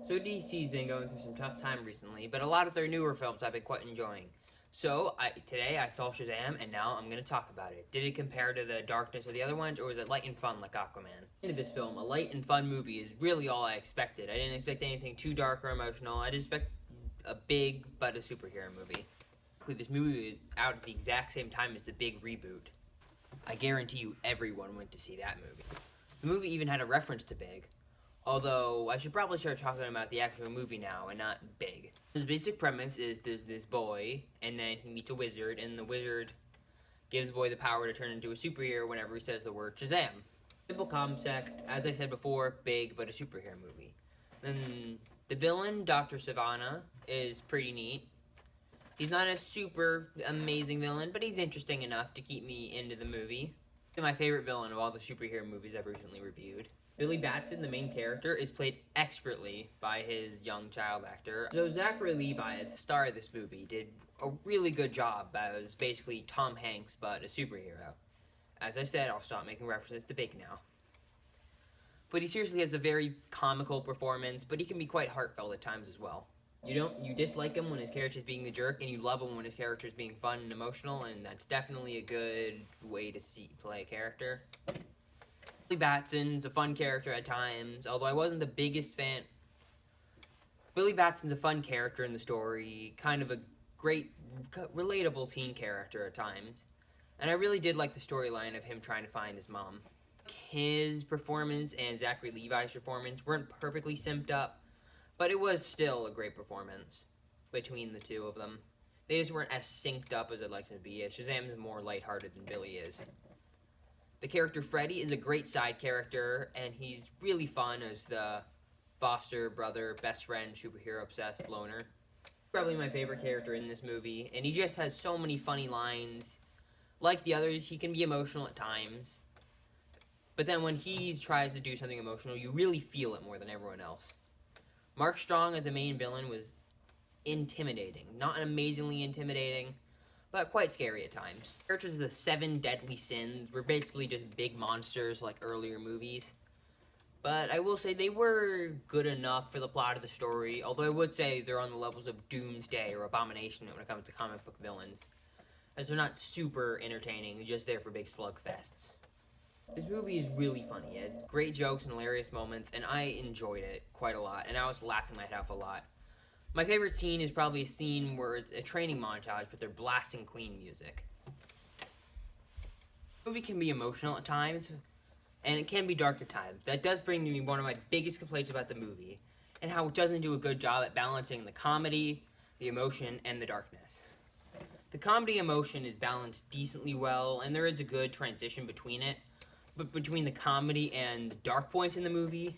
So DC's been going through some tough time recently, but a lot of their newer films I've been quite enjoying. So today I saw Shazam, and now I'm going to talk about it. Did it compare to the darkness of the other ones, or was it light and fun like Aquaman? Into this film, a light and fun movie is really all I expected. I didn't expect anything too dark or emotional. I just expect a big but a superhero movie. This movie is out at the exact same time as the big reboot. I guarantee you everyone went to see that movie. The movie even had a reference to Big. Although, I should probably start talking about the actual movie now and not Big. The basic premise is there's this boy, and then he meets a wizard, and the wizard gives the boy the power to turn into a superhero whenever he says the word Shazam. Simple concept, as I said before, big but a superhero movie. Then the villain, Dr. Savannah, is pretty neat. He's not a super amazing villain, but he's interesting enough to keep me into the movie. He's my favorite villain of all the superhero movies I've recently reviewed. Billy Batson, the main character, is played expertly by his young child actor. So Zachary Levi, as the star of this movie, did a really good job as basically Tom Hanks, but a superhero. As I said, I'll stop making references to Big now. But he seriously has a very comical performance, but he can be quite heartfelt at times as well. You dislike him when his character's being the jerk, and you love him when his character's being fun and emotional, and that's definitely a good way to play a character. Billy Batson's a fun character at times, although I wasn't the biggest fan. Billy Batson's a fun character in the story, kind of a great, relatable teen character at times. And I really did like the storyline of him trying to find his mom. His performance and Zachary Levi's performance weren't perfectly synced up, but it was still a great performance between the two of them. They just weren't as synced up as I'd like them to be, as Shazam is more lighthearted than Billy is. The character Freddy is a great side character, and he's really fun as the foster brother, best friend, superhero-obsessed loner. Probably my favorite character in this movie, and he just has so many funny lines. Like the others, he can be emotional at times, but then when he tries to do something emotional, you really feel it more than everyone else. Mark Strong as the main villain was intimidating. Not amazingly intimidating, but quite scary at times. Characters of the 7 Deadly Sins were basically just big monsters like earlier movies. But I will say they were good enough for the plot of the story, although I would say they're on the levels of Doomsday or Abomination when it comes to comic book villains, as they're not super entertaining, just there for big slugfests. This movie is really funny. It had great jokes and hilarious moments, and I enjoyed it quite a lot, and I was laughing my head off a lot. My favorite scene is probably a scene where it's a training montage, but they're blasting Queen music. The movie can be emotional at times, and it can be dark at times. That does bring me one of my biggest complaints about the movie, and how it doesn't do a good job at balancing the comedy, the emotion, and the darkness. The comedy emotion is balanced decently well, and there is a good transition between it, but between the comedy and the dark points in the movie,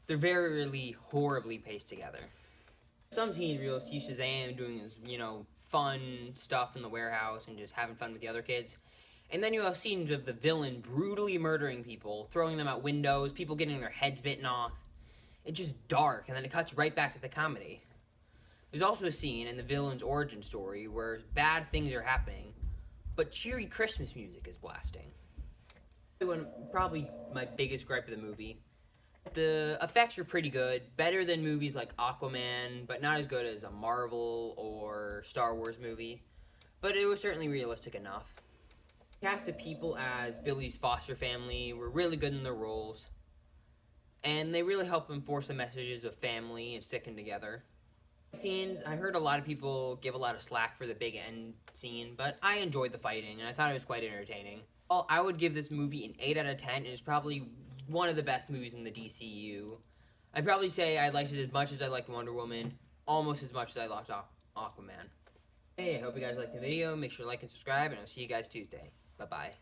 they're very horribly paced together. Some scenes you'll see Shazam doing his, fun stuff in the warehouse and just having fun with the other kids. And then you have scenes of the villain brutally murdering people, throwing them out windows, people getting their heads bitten off. It's just dark, and then it cuts right back to the comedy. There's also a scene in the villain's origin story where bad things are happening, but cheery Christmas music is blasting. Probably my biggest gripe of the movie. The effects are pretty good, better than movies like Aquaman, but not as good as a Marvel or Star Wars movie. But it was certainly realistic enough. The cast of people as Billy's foster family were really good in their roles, and they really help enforce the messages of family and sticking together. Scenes, I heard a lot of people give a lot of slack for the big end scene, but I enjoyed the fighting, and I thought it was quite entertaining. Well, I would give this movie an 8 out of 10, and it's probably one of the best movies in the DCU. I'd probably say I liked it as much as I liked Wonder Woman, almost as much as I liked Aquaman. Hey, I hope you guys liked the video. Make sure to like and subscribe, and I'll see you guys Tuesday. Bye-bye.